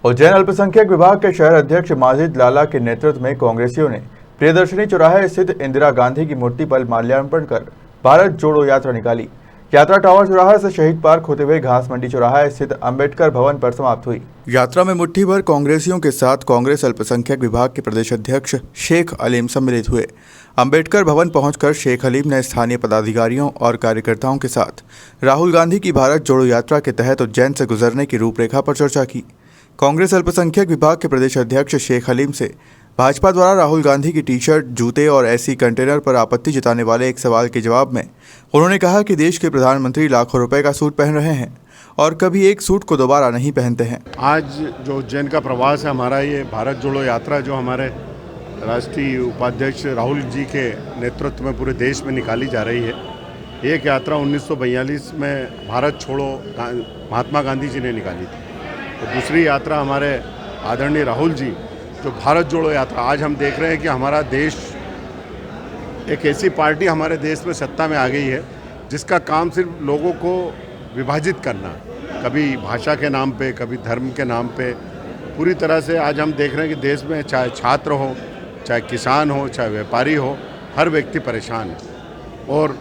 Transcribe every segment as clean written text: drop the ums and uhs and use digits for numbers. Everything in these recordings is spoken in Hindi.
उज्जैन अल्पसंख्यक विभाग के शहर अध्यक्ष माजिद लाला के नेतृत्व में कांग्रेसियों ने प्रियदर्शनी चौराहे स्थित इंदिरा गांधी की मूर्ति पर माल्यार्पण कर भारत जोड़ो यात्रा निकाली। यात्रा टावर चौराहा से शहीद पार्क होते हुए घास मंडी चौराहा स्थित अंबेडकर भवन पर समाप्त हुई। यात्रा में मुट्ठी भर कांग्रेसियों के साथ कांग्रेस अल्पसंख्यक विभाग के प्रदेश अध्यक्ष शेख अलीम सम्मिलित हुए। अंबेडकर भवन पहुंचकर शेख अलीम ने स्थानीय पदाधिकारियों और कार्यकर्ताओं के साथ राहुल गांधी की भारत जोड़ो यात्रा के तहत उज्जैन से गुजरने की रूपरेखा पर चर्चा की। कांग्रेस अल्पसंख्यक विभाग के प्रदेश अध्यक्ष शेख हलीम से भाजपा द्वारा राहुल गांधी की टी शर्ट, जूते और ऐसी कंटेनर पर आपत्ति जताने वाले एक सवाल के जवाब में उन्होंने कहा कि देश के प्रधानमंत्री लाखों रुपए का सूट पहन रहे हैं और कभी एक सूट को दोबारा नहीं पहनते हैं। आज जो उज्जैन का प्रवास है हमारा, ये भारत जोड़ो यात्रा जो हमारे राष्ट्रीय उपाध्यक्ष राहुल जी के नेतृत्व में पूरे देश में निकाली जा रही है। एक यात्रा 1942 में भारत छोड़ो महात्मा गांधी जी ने निकाली थी, तो दूसरी यात्रा हमारे आदरणीय राहुल जी जो भारत जोड़ो यात्रा। आज हम देख रहे हैं कि हमारा देश, एक ऐसी पार्टी हमारे देश में सत्ता में आ गई है जिसका काम सिर्फ लोगों को विभाजित करना, कभी भाषा के नाम पे, कभी धर्म के नाम पे। पूरी तरह से आज हम देख रहे हैं कि देश में चाहे छात्र हो, चाहे किसान हो, चाहे व्यापारी हो, हर व्यक्ति परेशान है। और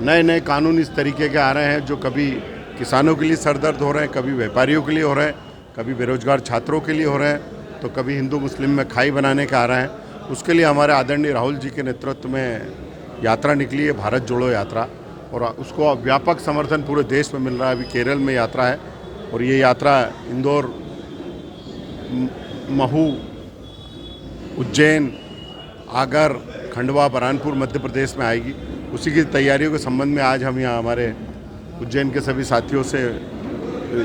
नए नए कानून इस तरीके के आ रहे हैं जो कभी किसानों के लिए सरदर्द हो रहे हैं, कभी व्यापारियों के लिए हो रहे हैं, कभी बेरोजगार छात्रों के लिए हो रहे हैं, तो कभी हिंदू मुस्लिम में खाई बनाने का आ रहा है। उसके लिए हमारे आदरणीय राहुल जी के नेतृत्व में यात्रा निकली है, भारत जोड़ो यात्रा, और उसको व्यापक समर्थन पूरे देश में मिल रहा है। अभी केरल में यात्रा है और ये यात्रा इंदौर, महू, उज्जैन, आगर, खंडवा, बरहानपुर मध्य प्रदेश में आएगी। उसी की तैयारियों के संबंध में आज हम यहाँ हमारे उज्जैन के सभी साथियों से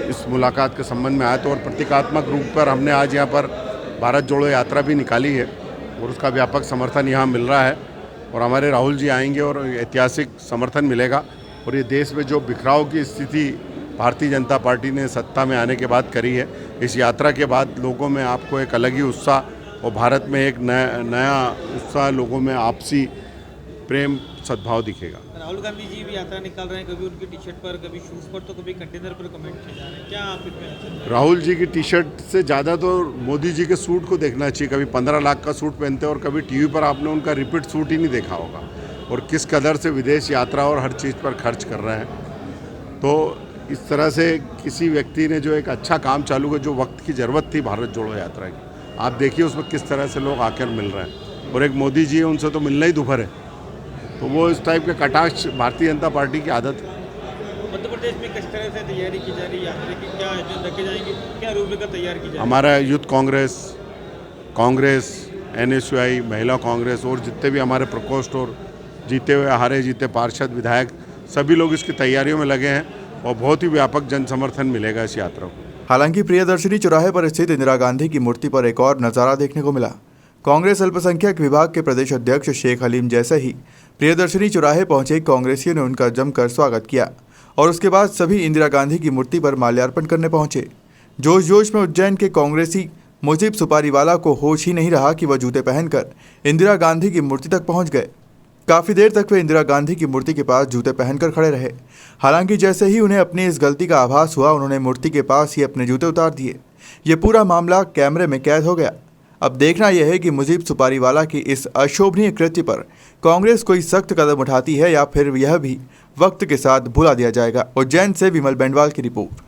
इस मुलाकात के संबंध में आए तो, और प्रतीकात्मक रूप पर हमने आज यहाँ पर भारत जोड़ो यात्रा भी निकाली है और उसका व्यापक समर्थन यहाँ मिल रहा है। और हमारे राहुल जी आएंगे और ऐतिहासिक समर्थन मिलेगा। और ये देश में जो बिखराव की स्थिति भारतीय जनता पार्टी ने सत्ता में आने के बाद करी है, इस यात्रा के बाद लोगों में आपको एक अलग ही उत्साह और भारत में एक नया उत्साह, लोगों में आपसी प्रेम सद्भाव दिखेगा। राहुल गांधी जी भी यात्रा निकाल रहे हैं, कभी उनकी टी शर्ट पर, कभी शूज़ पर, तो कभी कंटेनर पर कमेंट किए जा रहे हैं। क्या आप इसमें? राहुल जी की टी शर्ट से ज़्यादा तो मोदी जी के सूट को देखना चाहिए। कभी 15 लाख का सूट पहनते हैं और कभी टीवी पर आपने उनका रिपीट सूट ही नहीं देखा होगा, और किस कदर से विदेश यात्रा और हर चीज़ पर खर्च कर रहे हैं। तो इस तरह से किसी व्यक्ति ने जो एक अच्छा काम चालू किया, जो वक्त की ज़रूरत थी भारत जोड़ो यात्रा की, आप देखिए उसमें किस तरह से लोग आकर मिल रहे हैं। और एक मोदी जी है, उनसे तो मिलना ही दुभर है, तो वो इस टाइप के कटाक्ष भारतीय जनता पार्टी की आदत है। मध्य प्रदेश में किस तरह से तैयारी की जा रही है यात्रा की? क्या एजेंडा रखे जाएंगे, क्या रूपरेखा तैयार की जाएगी? हमारा यूथ कांग्रेस, NSUI, महिला कांग्रेस और जितने भी हमारे प्रकोष्ठ और जीते हुए हारे जीते पार्षद, विधायक, सभी लोग इसकी तैयारियों में लगे हैं और बहुत ही व्यापक जन समर्थन मिलेगा इस यात्रा को। हालांकि प्रियदर्शनी चौराहे पर स्थित इंदिरा गांधी की मूर्ति पर एक और नज़ारा देखने को मिला। कांग्रेस अल्पसंख्यक विभाग के प्रदेश अध्यक्ष शेख हलीम जैसे ही प्रियदर्शनी चौराहे पहुंचे, कांग्रेसियों ने उनका जमकर स्वागत किया और उसके बाद सभी इंदिरा गांधी की मूर्ति पर माल्यार्पण करने पहुंचे। जोश जोश में उज्जैन के कांग्रेसी मुजीब सुपारीवाला को होश ही नहीं रहा कि वह जूते पहनकर इंदिरा गांधी की मूर्ति तक पहुंच गए। काफ़ी देर तक वे इंदिरा गांधी की मूर्ति के पास जूते पहनकर खड़े रहे। हालांकि जैसे ही उन्हें अपनी इस गलती का आभास हुआ, उन्होंने मूर्ति के पास ही अपने जूते उतार दिए। ये पूरा मामला कैमरे में कैद हो गया। अब देखना यह है कि मुजीब सुपारीवाला की इस अशोभनीय कृत्य पर कांग्रेस कोई सख्त कदम उठाती है या फिर यह भी वक्त के साथ भुला दिया जाएगा। उज्जैन से विमल बेंडवाल की रिपोर्ट।